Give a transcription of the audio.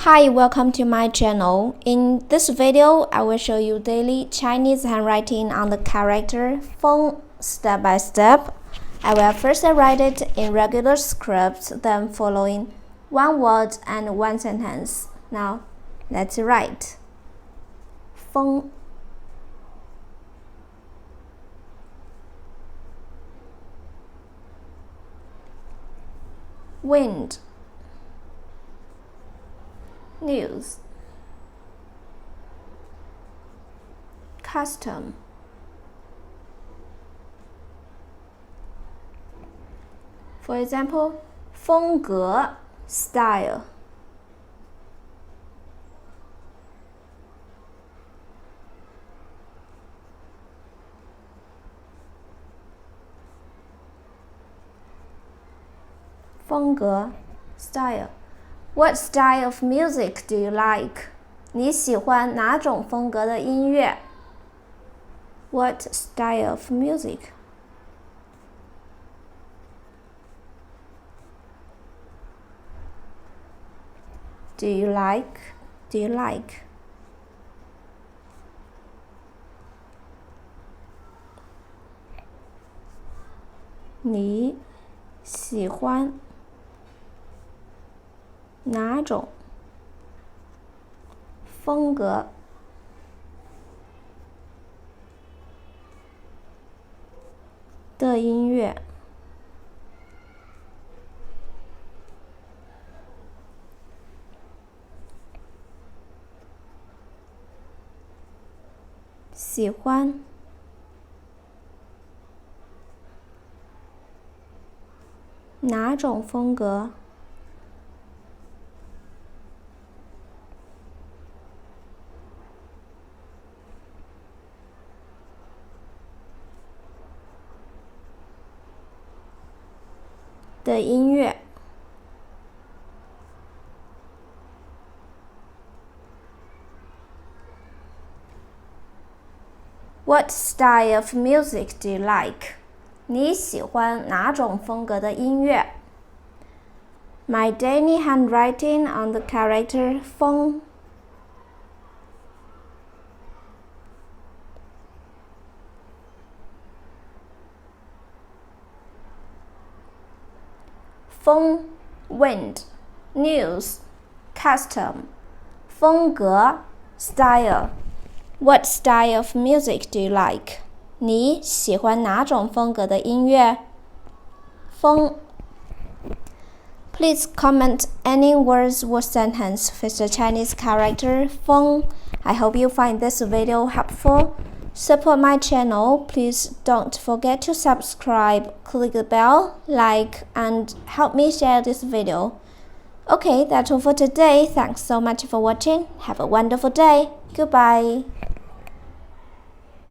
Hi, welcome to my channel. In this video, I will show you daily Chinese handwriting on the character fēng step by step. I will first write it in regular script, then following one word and one sentence. Now, let's write. Fēng. Wind. News. Custom. For example, 风格 style. 风格 style. What style of music do you like? 你喜欢哪种风格的音乐？ What style of music? Do you like? Do you like? 你喜欢哪种风格的音乐？喜欢哪种风格的音乐？ What style of music do you like? 你喜欢哪种风格的音乐？ My daily handwriting on the character fēng. 风 wind, news, custom, 风格 style. What style of music do you like? 你喜欢哪种风格的音乐？风 Please comment any words or sentence with the Chinese character fēng. I hope you find this video helpful. Support my channel. Please don't forget to subscribe, click the bell, like, and help me share this video. Okay, that's all for today. Thanks so much for watching. Have a wonderful day. Goodbye.